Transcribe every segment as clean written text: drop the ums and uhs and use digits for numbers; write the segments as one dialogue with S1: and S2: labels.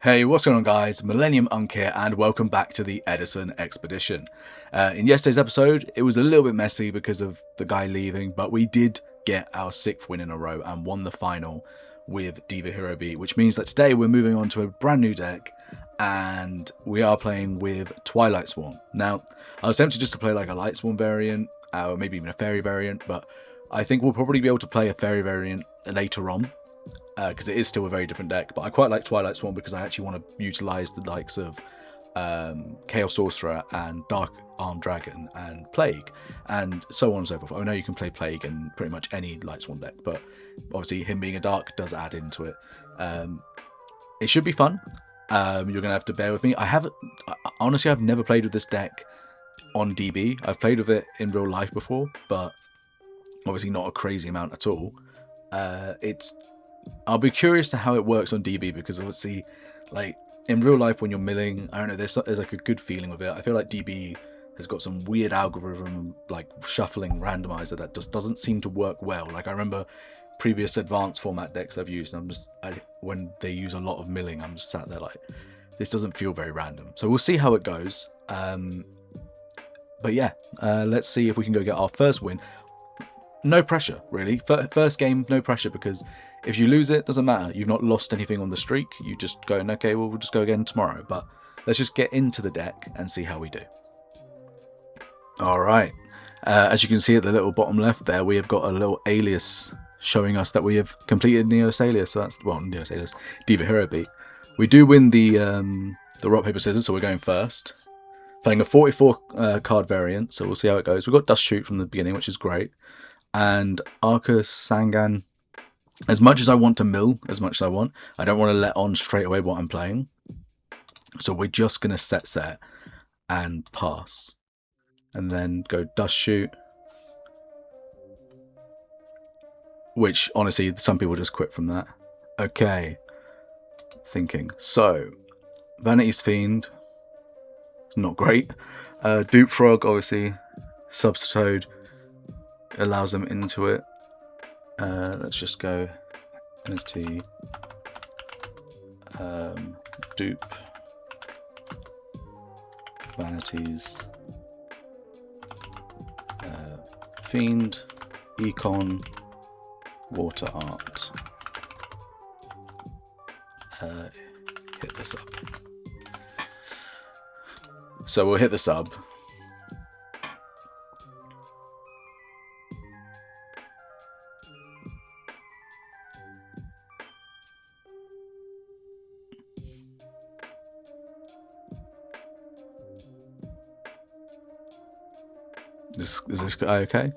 S1: Hey, what's going on guys? Millennium Unk here and welcome back to the Edison expedition. In yesterday's episode, it was a little bit messy because of the guy leaving, but we did get our 6th win in a row and won the final with Diva Hero B, which means that today we're moving on to a brand new deck and we are playing with Twilightsworn. Now, I was tempted just to play like a Lightsworn variant, or maybe even a Fairy variant, but I think we'll probably be able to play a Fairy variant later on, because it is still a very different deck. But I quite like Twilightsworn because I actually want to utilize the likes of Chaos Sorcerer and Dark Armed Dragon and Plague and so on and so forth. I know you can play Plague in pretty much any Lightsworn deck, but obviously him being a Dark does add into it. It should be fun. You're going to have to bear with me. Honestly, I've never played with this deck on DB. I've played with it in real life before, but obviously not a crazy amount at all. I'll be curious to how it works on DB because obviously, like in real life when you're milling, I don't know, there's like a good feeling with it. I feel like DB has got some weird algorithm, like shuffling randomizer that just doesn't seem to work well. Like I remember previous advanced format decks I've used, and when they use a lot of milling, I'm just sat there like, this doesn't feel very random. So we'll see how it goes. But yeah, let's see if we can go get our first win. No pressure, really. First game, no pressure, because if you lose it, doesn't matter. You've not lost anything on the streak. You just go, okay, well, we'll just go again tomorrow. But let's just get into the deck and see how we do. All right. As you can see at the little bottom left there, we have got a little alias showing us that we have completed Neos Alias. So that's, well, Neos Alias, Diva Hero Beat. We do win the rock, paper, scissors, so we're going first. Playing a 44 card variant, so we'll see how it goes. We've got Dust Shoot from the beginning, which is great. And Arcus, Sangan. As much as I want to mill, as much as I don't want to let on straight away what I'm playing. So we're just going to set and pass. And then go Dust Shoot. Which, honestly, some people just quit from that. Okay. Thinking. So, Vanity's Fiend. Not great. Dupe Frog, obviously. Substitute allows them into it. Let's just go NST Dupe Vanities Fiend Econ Water Art. Hit this up. So we'll hit the sub. Is this guy okay?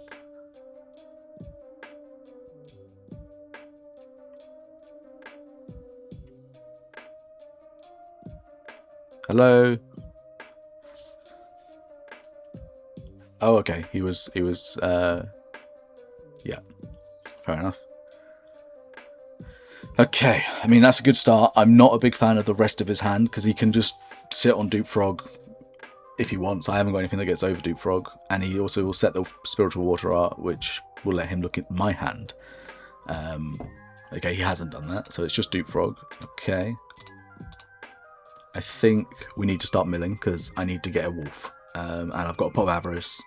S1: Hello? Oh, okay. He was, yeah. Fair enough. Okay. I mean, that's a good start. I'm not a big fan of the rest of his hand because he can just sit on Dupe Frog if he wants. I haven't got anything that gets over Dupe Frog, and he also will set the Spiritual Water Art, which will let him look at my hand. Okay, he hasn't done that, so it's just Dupe Frog. Okay. I think we need to start milling because I need to get a wolf, and I've got a pot of avarice.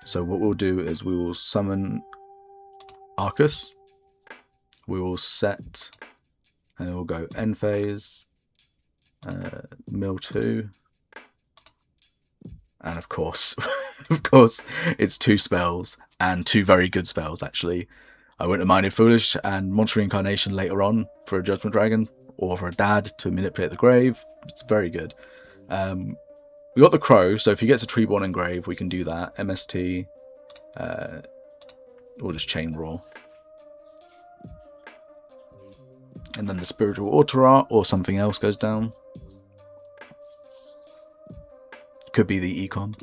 S1: So what we'll do is we will summon Arcus. We will set, and then we'll go end phase, mill 2. And of course, it's 2 spells and 2 very good spells, actually. I wouldn't have minded Foolish and Monster Reincarnation later on for a Judgment Dragon or for a Dad to manipulate the grave. It's very good. We got the Crow, so if he gets a Treeborn Engrave, we can do that. MST, or just Chain Roar. And then the Spiritual Water Art or something else goes down. Could be the Econ.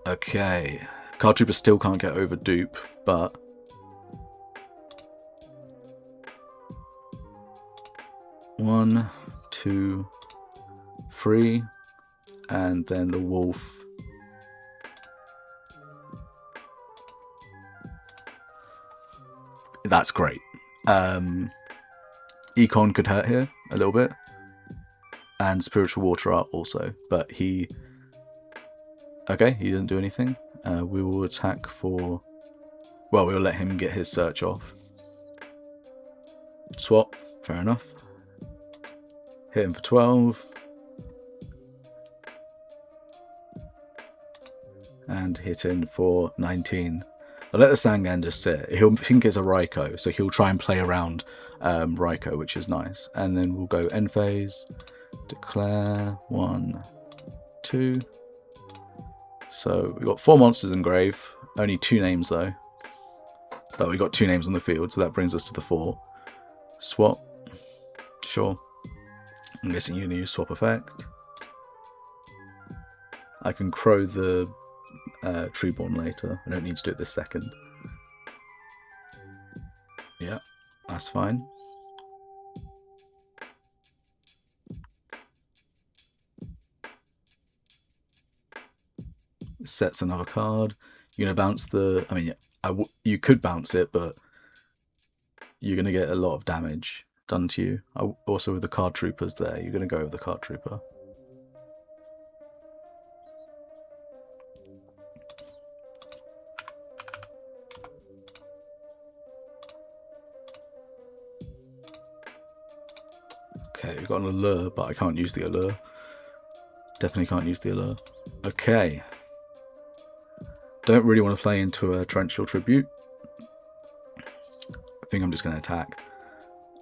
S1: Okay. Card Trooper still can't get over Dupe, but... One, 2, 3. And then the Wolf. That's great. Econ could hurt here a little bit. And Spiritual Water Art also. But he... Okay, he didn't do anything. We will attack for... Well, we'll let him get his search off. Swap. Fair enough. Hit him for 12. And hit him for 19. I'll let the Sangan just sit. He'll think it's a Raikou, so he'll try and play around Raikou, which is nice. And then we'll go end phase. Declare 1, 2. So we've got 4 monsters in grave. Only 2 names though. But we got 2 names on the field, so that brings us to the 4. Swap. Sure. I'm guessing you're going to use swap effect. I can crow the Treeborn later. I don't need to do it this second. Yeah, that's fine. Sets another card. You're going to bounce the... I mean, you could bounce it, but you're going to get a lot of damage done to you. Also with the card troopers there, you're going to go with the card trooper. Okay, we've got an allure, but I can't use the allure. Definitely can't use the allure. Okay. Don't really want to play into a Torrential Tribute. I think I'm just going to attack.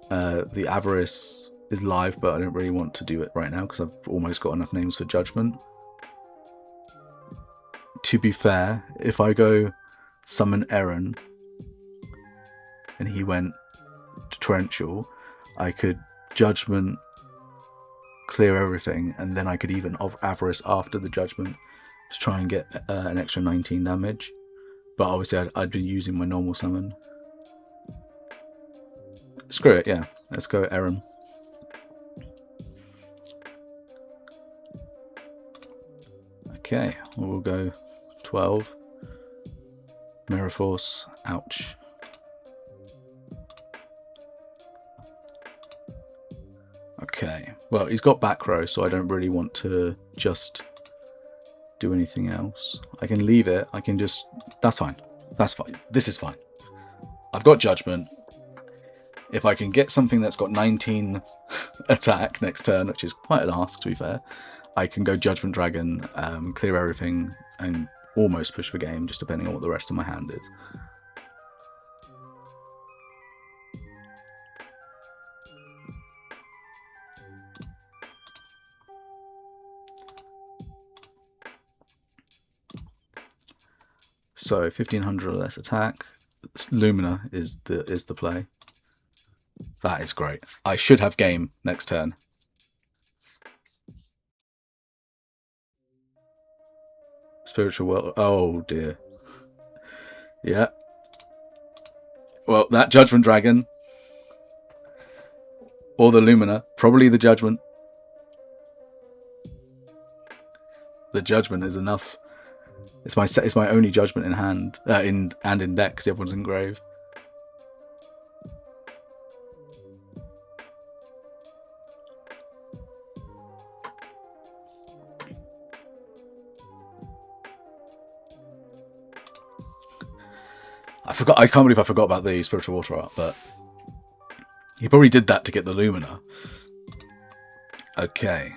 S1: The Avarice is live, but I don't really want to do it right now because I've almost got enough names for Judgment. To be fair, if I go summon Eren and he went to Torrential, I could Judgment, clear everything, and then I could even Avarice after the Judgment to try and get an extra 19 damage. But obviously I'd be using my normal summon. Screw it, yeah. Let's go Eren. Okay, we'll go 12. Mirror Force, ouch. Okay, well, he's got back row, so I don't really want to just do anything else. I can leave it. I can just... That's fine. That's fine. This is fine. I've got Judgment. If I can get something that's got 19 attack next turn, which is quite an ask, to be fair, I can go Judgment Dragon, clear everything, and almost push for game, just depending on what the rest of my hand is. So 1500 or less attack. Lumina is the play. That is great. I should have game next turn. Spiritual World. Oh dear. Yeah. Well, that Judgment Dragon or the Lumina, probably the Judgment. The Judgment is enough. It's my only Judgment in hand, in deck because everyone's in grave. I can't believe I forgot about the Spiritual Water Art, but he probably did that to get the Lumina. Okay.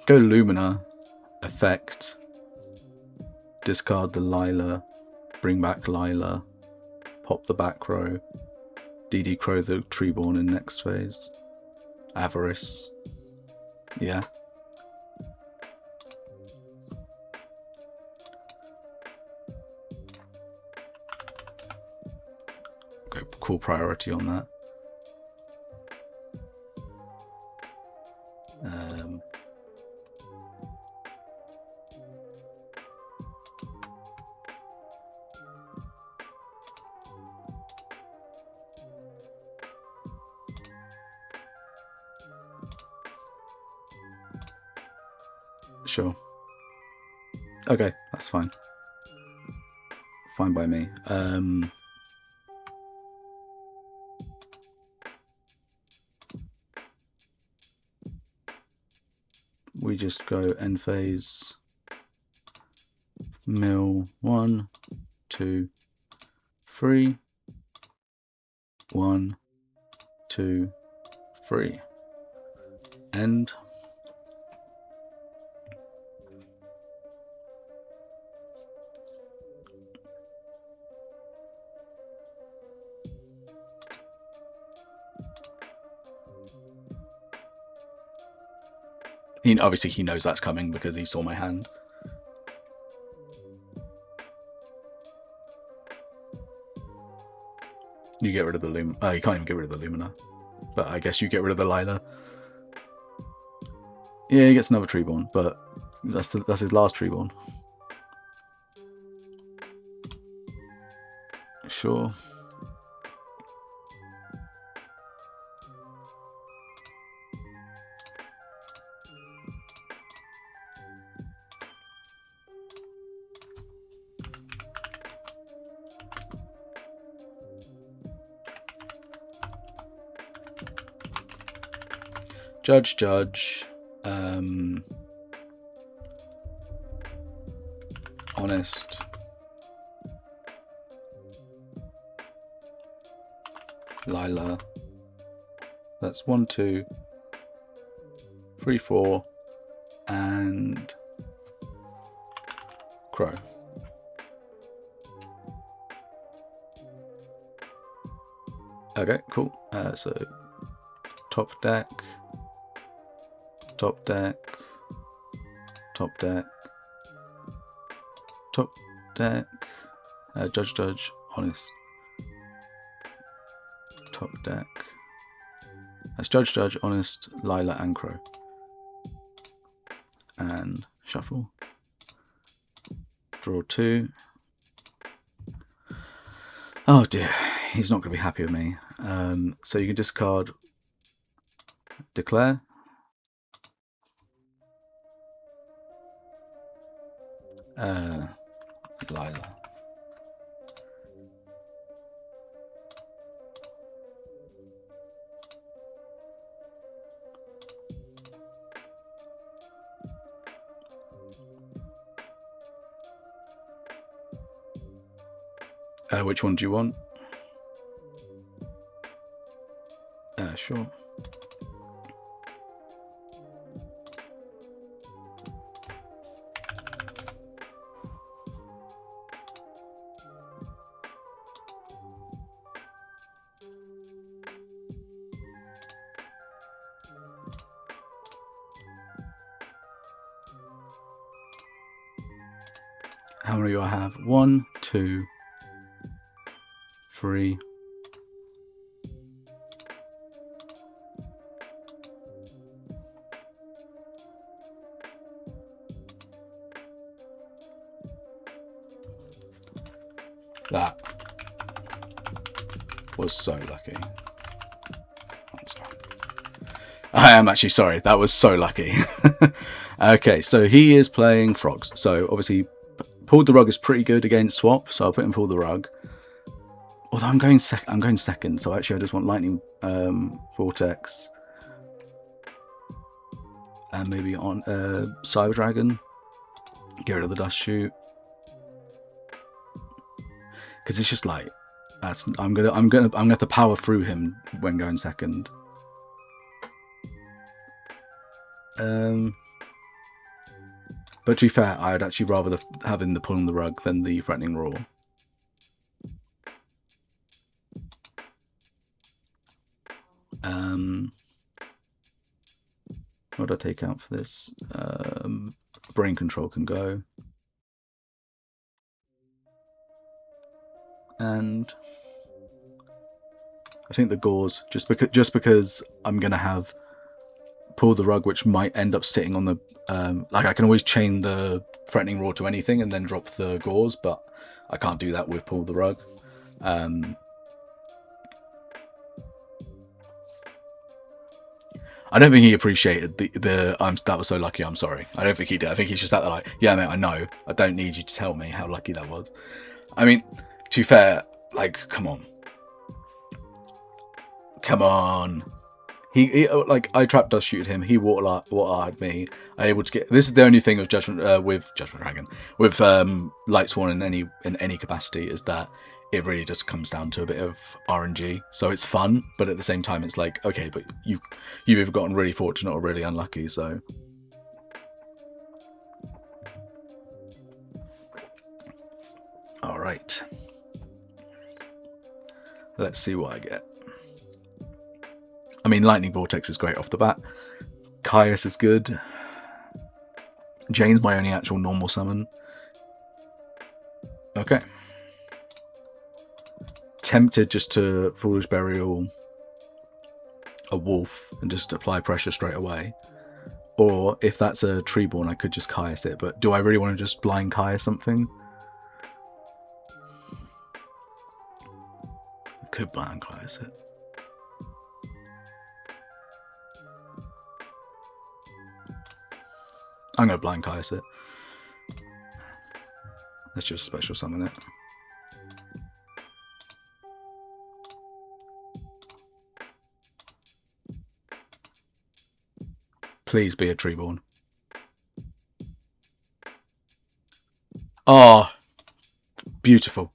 S1: Go Lumina, effect, discard the Lila, bring back Lila, pop the back row, DD Crow the Treeborn in next phase, Avarice, yeah. Go cool priority on that. Sure. Okay, that's fine. Fine by me. We just go end phase, mill 1, 2, 3, 1, 2, 3, end. Obviously he knows that's coming because he saw my hand. You get rid of the Lumina. Oh, you can't even get rid of the Lumina. But I guess you get rid of the Lila. Yeah, he gets another Treeborn, but that's his last Treeborn. Sure. Judge. Honest. Lila. That's 1, 2, 3, 4, and Crow. Okay, cool. So top deck, top deck, top deck, top deck, judge, honest. Top deck. That's judge, honest, Lila, and Crow. And shuffle. Draw 2. Oh dear, he's not going to be happy with me. So you can discard Declare. Lila. Which one do you want? Sure. How many do I have? 1, 2, 3. That was so lucky. I'm sorry. I am actually sorry. That was so lucky. Okay, so he is playing frogs. So obviously, pulled the rug is pretty good against swap. So I'll put him pull the rug. Although I'm going second. So actually, I just want lightning vortex and maybe on Cyber Dragon. Get rid of the dust shoot. Because it's just like I'm gonna have to power through him when going second. But to be fair, I'd actually rather having the pulling the rug than the threatening roar. What do I take out for this? Brain control can go. And I think the gauze, just because I'm gonna have pull the rug, which might end up sitting on the like I can always chain the threatening roar to anything and then drop the gauze, but I can't do that with pull the rug. I don't think he appreciated the that was so lucky, I'm sorry. I don't think he did. I think he's just out there like, yeah, mate, I know. I don't need you to tell me how lucky that was. I mean, to be fair, like, come on. Come on. He like, I trap dust shooted him. He water-eyed me. I able to get. This is the only thing with Judgment Dragon, with Lightsworn in any capacity, is that it really just comes down to a bit of RNG. So it's fun, but at the same time, it's like, okay, but you've either gotten really fortunate or really unlucky. So all right, let's see what I get. I mean, Lightning Vortex is great off the bat. Caius is good. Jane's my only actual normal summon. Okay. Tempted just to Foolish Burial a wolf and just apply pressure straight away. Or if that's a Treeborn, I could just Caius it. But do I really want to just blind Caius something? I could blind Caius it. I'm going to blind Caius it. Let's just special summon it. Please be a Treeborn. Oh, beautiful.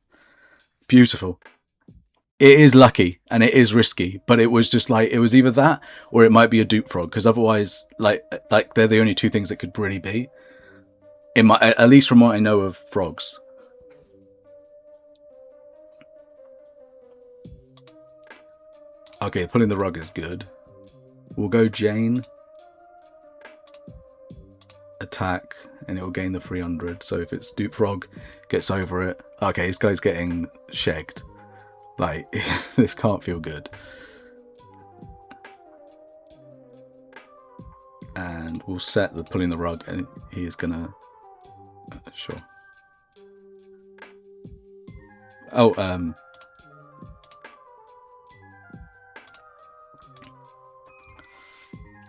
S1: Beautiful. It is lucky and it is risky, but it was just like, it was either that or it might be a dupe frog, because otherwise, like they're the only two things that could really be. At least from what I know of frogs. Okay, pulling the rug is good. We'll go Jane. Attack, and it will gain the 300. So if it's dupe frog, gets over it. Okay, this guy's getting shagged. Like, this can't feel good. And we'll set the pulling the rug, and he is gonna... sure. Oh,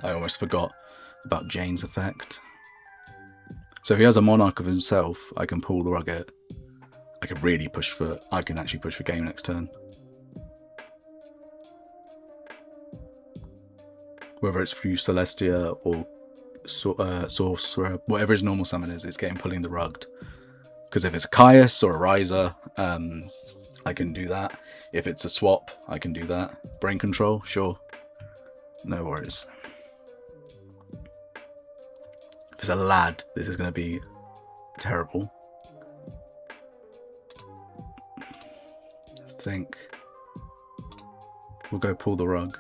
S1: I almost forgot about Jane's effect. So if he has a Monarch of himself, I can pull the rug it. I can really push for... I can actually push for game next turn. Whether it's through Celestia or Sorcerer, whatever his normal summon is, it's getting pulling the rugged. Because if it's a Caius or a Riser, I can do that. If it's a swap, I can do that. Brain control, sure. No worries. If it's a lad, this is going to be terrible. I think we'll go pull the rug.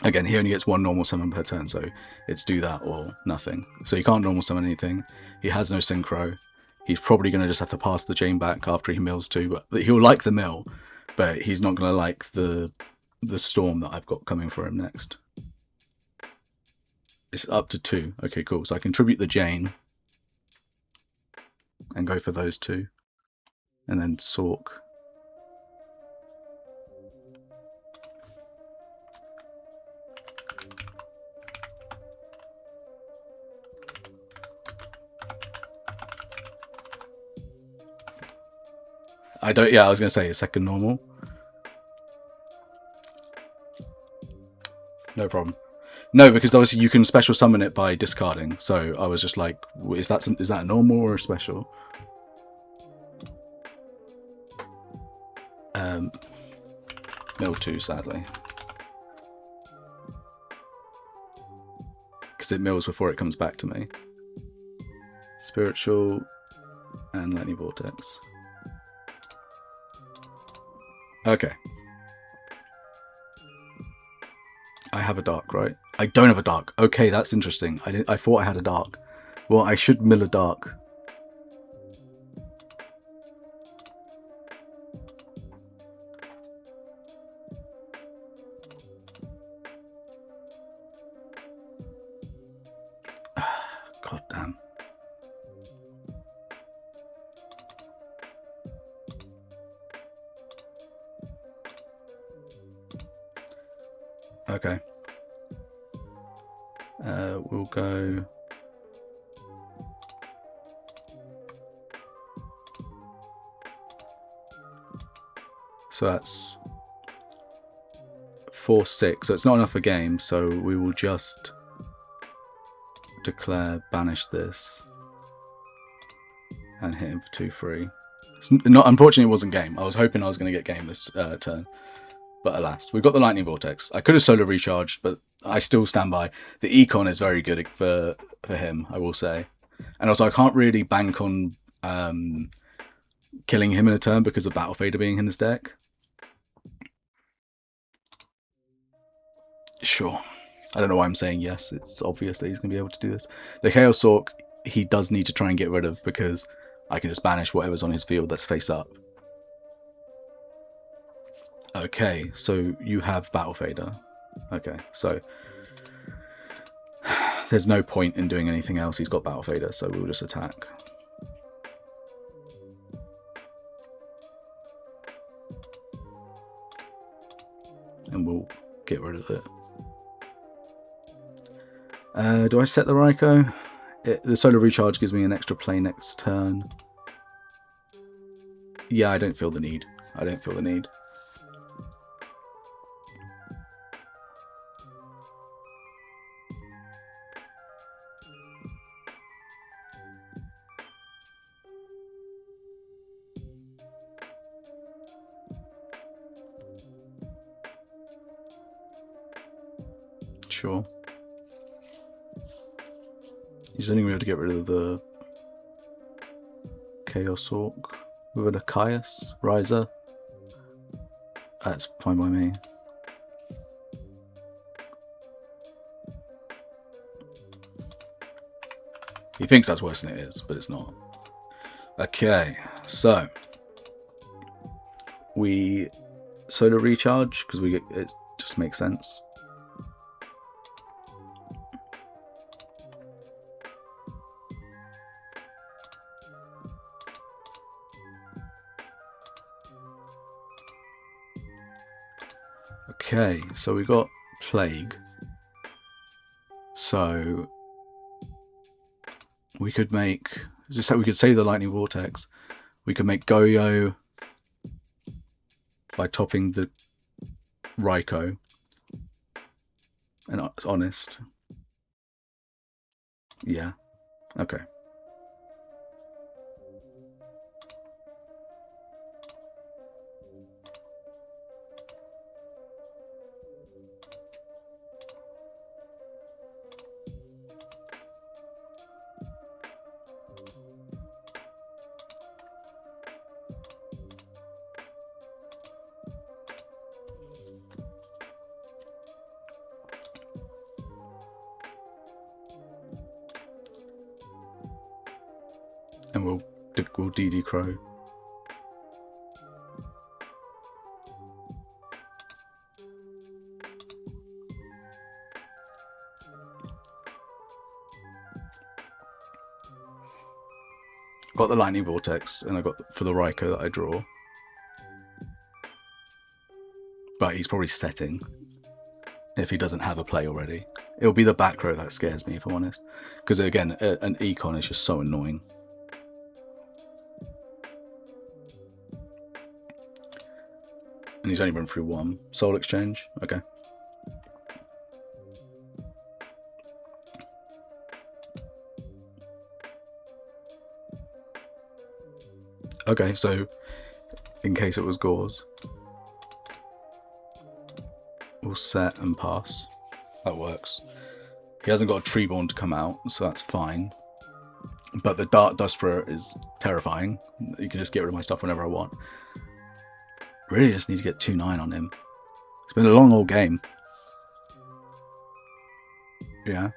S1: Again, he only gets one normal summon per turn, so it's do that or nothing. So he can't normal summon anything. He has no synchro. He's probably going to just have to pass the Jane back after he mills too, but he'll like the mill, but he's not going to like the storm that I've got coming for him next. It's up to 2. Okay, cool. So I contribute the Jane and go for those 2. And then Sork. Yeah, I was going to say a second normal. No problem. No, because obviously you can special summon it by discarding. So I was just like, is that a normal or a special? Mill 2, sadly. Because it mills before it comes back to me. Spiritual and Lightning Vortex. Okay. I have a dark, right? I don't have a dark. Okay, that's interesting. I thought I had a dark. Well, I should mill a dark. God damn. Okay. We'll go... So that's 4-6. So it's not enough a game, so we will just declare banish this and hit him for 2-3. It's not, unfortunately, it wasn't game. I was hoping I was going to get game this turn. But alas, we've got the Lightning Vortex. I could have solo recharged, but I still stand by. The Econ is very good for him, I will say. And also, I can't really bank on killing him in a turn because of Battle Fader being in his deck. Sure. I don't know why I'm saying yes. It's obvious that he's going to be able to do this. The Chaos Orc, he does need to try and get rid of because I can just banish whatever's on his field that's face up. Okay, so you have Battle Fader. Okay, so there's no point in doing anything else. He's got Battle Fader, so we'll just attack. And we'll get rid of it. Do I set the Raikou? The Solar Recharge gives me an extra play next turn. Yeah, I don't feel the need. I don't feel the need. Sure. He's only going to be able to get rid of the Chaos Orc with an Archaeus Riser. That's fine by me. He thinks that's worse than it is, but it's not. Okay, so we Solar Recharge because we get, it just makes sense. Okay, so we got Plague. So we could make, just so we could save the Lightning Vortex. We could make Goyo by topping the Raikou. And it's honest. Yeah. Okay. And we'll DD Crow. Got the Lightning Vortex, and I got for the Raikou that I draw. But he's probably setting if he doesn't have a play already. It'll be the back row that scares me, if I'm honest. Because again, an Econ is just so annoying. And he's only run through one. Soul Exchange? Okay. Okay, so in case it was Gauze, we'll set and pass. That works. He hasn't got a Treeborn to come out, so that's fine. But the Dark Duster is terrifying. You can just get rid of my stuff whenever I want. Really just need to get 2-9 on him. It's been a long old game. Yeah.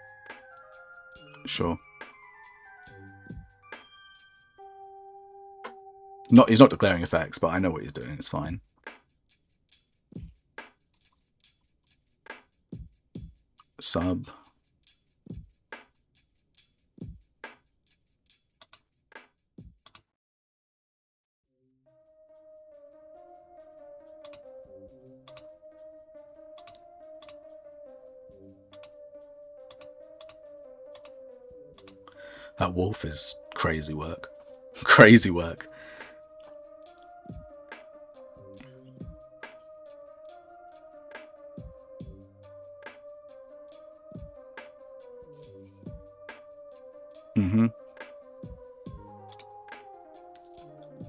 S1: Sure. He's not declaring effects, but I know what he's doing. It's fine. Sub. That wolf is crazy work. Crazy work.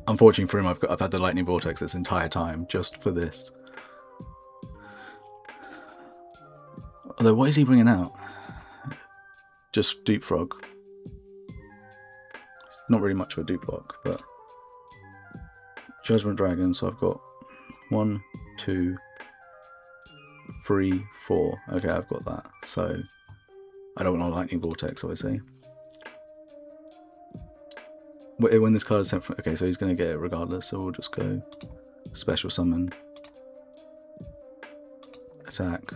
S1: Unfortunately for him, I've had the lightning vortex this entire time just for this. Although, what is he bringing out? Just dupe frog. Not really much of a dupe block, but Judgment Dragon. So I've got 1, 2, 3, 4. Okay, I've got that. So I don't want a lightning vortex, obviously. When this card is sent from, okay, so he's going to get it regardless. So we'll just go special summon, attack,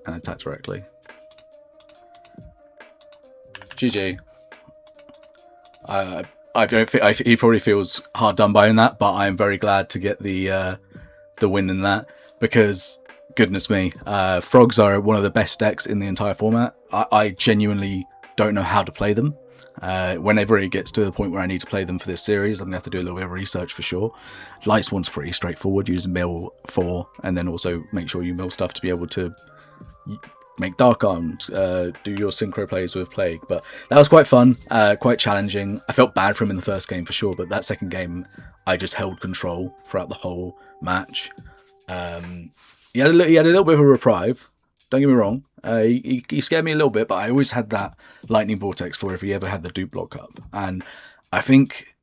S1: and attack directly. GG. He probably feels hard done by in that, but I am very glad to get the win in that, because goodness me, frogs are one of the best decks in the entire format. I genuinely don't know how to play them. Whenever it gets to the point where I need to play them for this series, I'm going to have to do a little bit of research for sure. Lightsworn's pretty straightforward. Use mill 4, and then also make sure you mill stuff to be able to make Dark Armed, do your synchro plays with Plague. But that was quite fun, quite challenging. I felt bad for him in the first game for sure, but that second game, I just held control throughout the whole match. He had a little bit of a reprieve, don't get me wrong. He scared me a little bit, but I always had that lightning vortex for if he ever had the dupe block up. And I think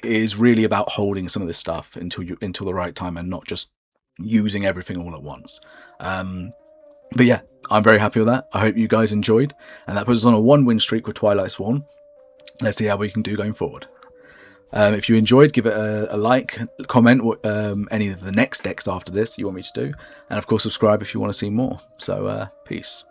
S1: it is really about holding some of this stuff until the right time and not just using everything all at once. But yeah, I'm very happy with that. I hope you guys enjoyed, and that puts us on a 1-win streak with Twilightsworn. Let's see how we can do going forward. If you enjoyed, give it a like, comment what any of the next decks after this you want me to do, and of course subscribe if you want to see more. So peace.